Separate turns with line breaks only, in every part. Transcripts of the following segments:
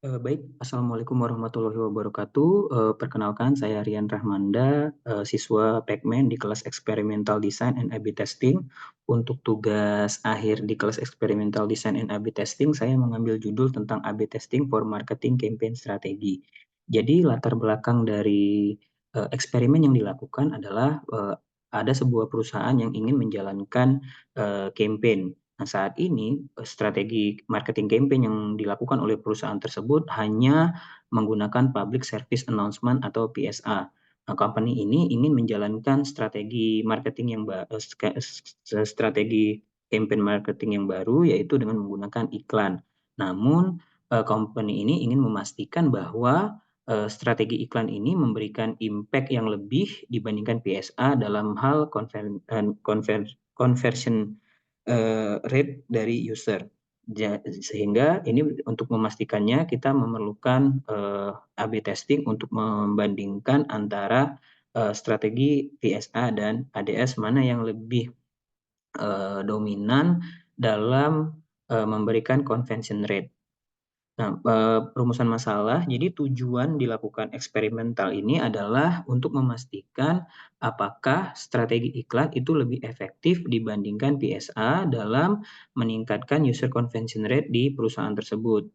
Baik, assalamualaikum warahmatullahi wabarakatuh. Perkenalkan saya Rian Rahmanda, siswa Pekmen di kelas Experimental Design and A/B Testing. Untuk tugas akhir di kelas Experimental Design and A/B Testing, saya mengambil judul tentang A/B Testing for Marketing Campaign Strategy. Jadi latar belakang dari eksperimen yang dilakukan adalah ada sebuah perusahaan yang ingin menjalankan campaign. Nah, saat ini strategi marketing campaign yang dilakukan oleh perusahaan tersebut hanya menggunakan public service announcement atau PSA. Nah, company ini ingin menjalankan strategi marketing strategi campaign marketing yang baru, yaitu dengan menggunakan iklan. Namun, company ini ingin memastikan bahwa strategi iklan ini memberikan impact yang lebih dibandingkan PSA dalam hal conversion rate dari user. Sehingga ini untuk memastikannya kita memerlukan A/B testing untuk membandingkan antara strategi PSA dan ADS mana yang lebih dominan dalam memberikan conversion rate. Nah, perumusan masalah, jadi tujuan dilakukan eksperimental ini adalah untuk memastikan apakah strategi iklan itu lebih efektif dibandingkan PSA dalam meningkatkan user conversion rate di perusahaan tersebut.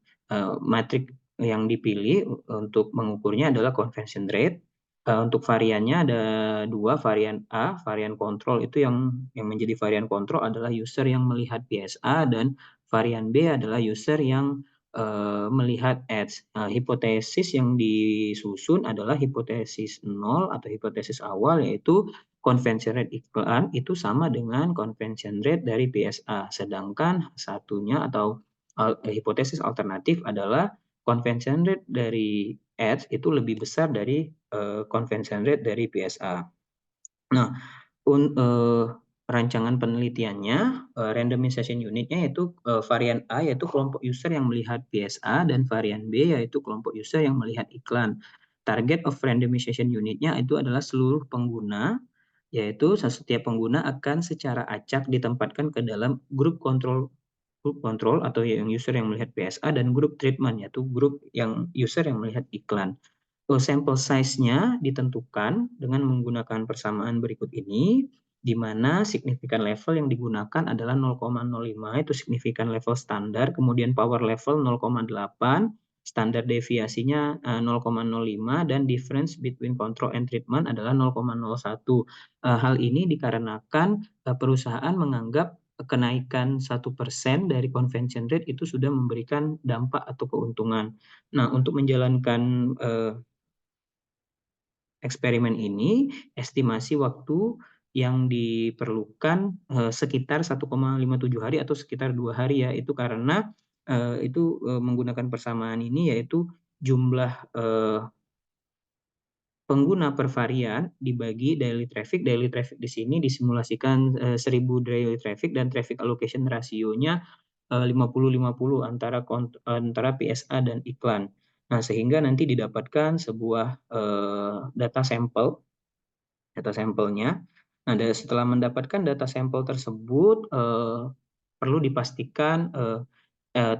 Matrik yang dipilih untuk mengukurnya adalah conversion rate. Untuk variannya ada dua, varian A, varian kontrol itu yang menjadi varian kontrol adalah user yang melihat PSA, dan varian B adalah user yang melihat ads. Hipotesis yang disusun adalah hipotesis nol atau hipotesis awal, yaitu conversion rate iklan itu sama dengan conversion rate dari PSA. Sedangkan satunya atau hipotesis alternatif adalah conversion rate dari ads itu lebih besar dari conversion rate dari PSA. Nah, rancangan penelitiannya, randomization unitnya yaitu varian A yaitu kelompok user yang melihat PSA, dan varian B yaitu kelompok user yang melihat iklan. Target of randomization unitnya itu adalah seluruh pengguna, yaitu setiap pengguna akan secara acak ditempatkan ke dalam grup kontrol atau yang user yang melihat PSA, dan grup treatment yaitu grup yang user yang melihat iklan. Sampel size-nya ditentukan dengan menggunakan persamaan berikut ini, di mana signifikan level yang digunakan adalah 0,05, itu signifikan level standar, kemudian power level 0,8, standar deviasinya 0,05, dan difference between control and treatment adalah 0,01. Hal ini dikarenakan perusahaan menganggap kenaikan 1% dari conversion rate itu sudah memberikan dampak atau keuntungan. Nah, untuk menjalankan eksperimen ini, estimasi waktu yang diperlukan sekitar 1,57 hari atau sekitar 2 hari ya. Itu karena menggunakan persamaan ini, yaitu jumlah pengguna per varian dibagi daily traffic. Daily traffic di sini disimulasikan 1000 daily traffic, dan traffic allocation rasionya 50-50 antara PSA dan iklan. Nah, sehingga nanti didapatkan sebuah data sampelnya. Nah, setelah mendapatkan data sampel tersebut, perlu dipastikan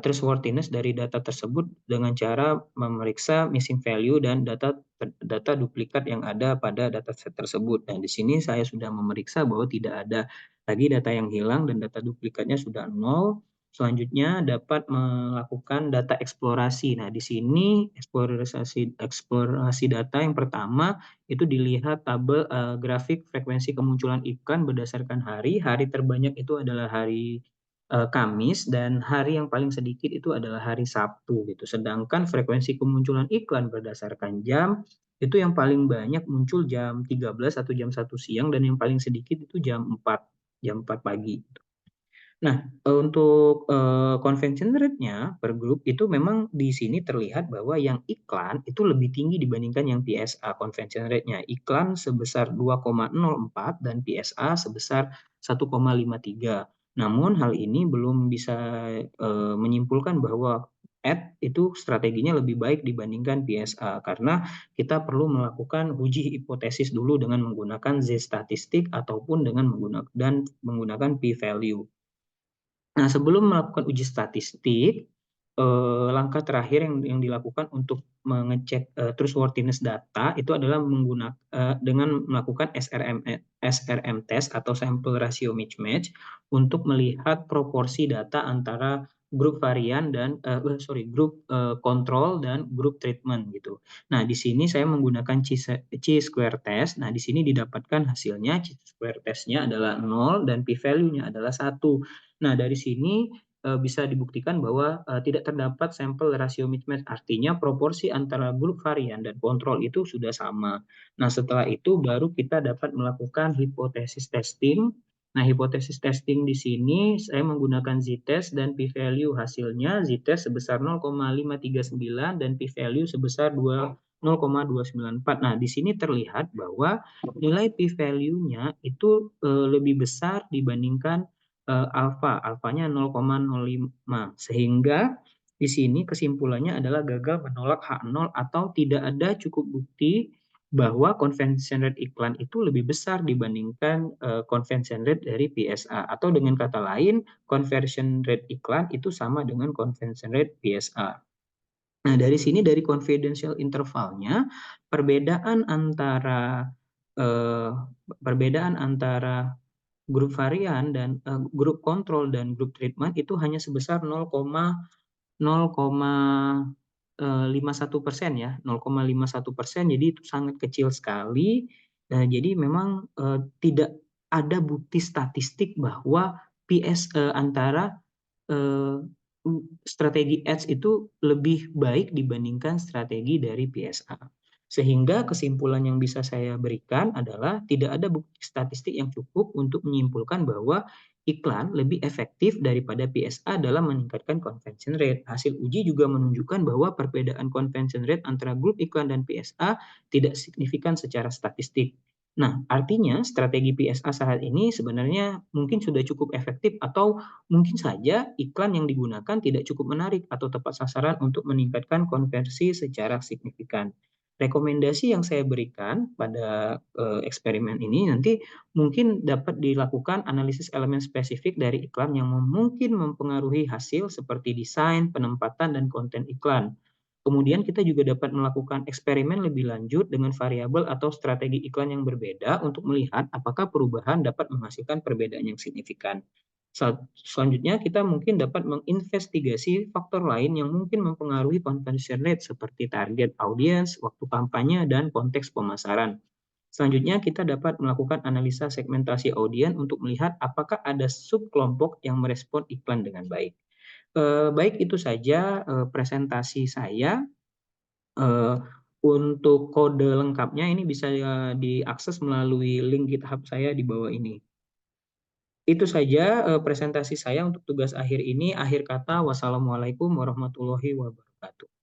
trustworthiness dari data tersebut dengan cara memeriksa missing value dan data duplikat yang ada pada dataset tersebut. Dan di sini saya sudah memeriksa bahwa tidak ada lagi data yang hilang dan data duplikatnya sudah nol. Selanjutnya dapat melakukan data eksplorasi. Nah, di sini eksplorasi data yang pertama itu dilihat tabel grafik frekuensi kemunculan iklan berdasarkan hari. Hari terbanyak itu adalah hari Kamis, dan hari yang paling sedikit itu adalah hari Sabtu gitu. Sedangkan frekuensi kemunculan iklan berdasarkan jam itu yang paling banyak muncul jam 13 atau jam 1 siang, dan yang paling sedikit itu jam 4 pagi. Nah, untuk convention rate-nya per grup itu memang di sini terlihat bahwa yang iklan itu lebih tinggi dibandingkan yang PSA convention rate-nya. Iklan sebesar 2,04 dan PSA sebesar 1,53. Namun hal ini belum bisa menyimpulkan bahwa ad itu strateginya lebih baik dibandingkan PSA, karena kita perlu melakukan uji hipotesis dulu dengan menggunakan z-statistik ataupun dengan menggunakan p-value. Nah, sebelum melakukan uji statistik, langkah terakhir yang dilakukan untuk mengecek, trustworthiness data itu adalah dengan melakukan SRM test atau sample ratio mismatch untuk melihat proporsi data antara grup varian dan grup, kontrol dan grup treatment gitu. Nah, di sini saya menggunakan chi-square test. Nah, di sini didapatkan hasilnya chi-square test-nya adalah 0 dan p-value-nya adalah 1. Nah, dari sini bisa dibuktikan bahwa tidak terdapat sampel rasio mismatch, artinya proporsi antara grup varian dan kontrol itu sudah sama. Nah, setelah itu baru kita dapat melakukan hipotesis testing. Nah, hipotesis testing di sini saya menggunakan z-test dan p-value hasilnya z-test sebesar 0,539 dan p-value sebesar 0,294. Nah, di sini terlihat bahwa nilai p-value-nya itu lebih besar dibandingkan alfanya 0,05, sehingga di sini kesimpulannya adalah gagal menolak H0 atau tidak ada cukup bukti bahwa conversion rate iklan itu lebih besar dibandingkan conversion rate dari PSA, atau dengan kata lain conversion rate iklan itu sama dengan conversion rate PSA. Nah, dari sini dari confidential intervalnya perbedaan antara eh, perbedaan antara grup varian dan grup kontrol dan grup treatment itu hanya sebesar 0,51% ya, 0,51%. Jadi itu sangat kecil sekali. Jadi memang tidak ada bukti statistik bahwa antara eh, strategi Edge itu lebih baik dibandingkan strategi dari PSA. Sehingga kesimpulan yang bisa saya berikan adalah tidak ada bukti statistik yang cukup untuk menyimpulkan bahwa iklan lebih efektif daripada PSA dalam meningkatkan conversion rate. Hasil uji juga menunjukkan bahwa perbedaan conversion rate antara grup iklan dan PSA tidak signifikan secara statistik. Nah, artinya strategi PSA saat ini sebenarnya mungkin sudah cukup efektif, atau mungkin saja iklan yang digunakan tidak cukup menarik atau tepat sasaran untuk meningkatkan konversi secara signifikan. Rekomendasi yang saya berikan pada eksperimen ini nanti mungkin dapat dilakukan analisis elemen spesifik dari iklan yang mungkin mempengaruhi hasil seperti desain, penempatan, dan konten iklan. Kemudian kita juga dapat melakukan eksperimen lebih lanjut dengan variabel atau strategi iklan yang berbeda untuk melihat apakah perubahan dapat menghasilkan perbedaan yang signifikan. Selanjutnya kita mungkin dapat menginvestigasi faktor lain yang mungkin mempengaruhi conversion rate seperti target audience, waktu kampanye, dan konteks pemasaran. Selanjutnya kita dapat melakukan analisa segmentasi audiens untuk melihat apakah ada subkelompok yang merespon iklan dengan baik. Baik, itu saja presentasi saya. Eh, untuk kode lengkapnya ini bisa diakses melalui link GitHub saya di bawah ini. Itu saja presentasi saya untuk tugas akhir ini. Akhir kata, wassalamualaikum warahmatullahi wabarakatuh.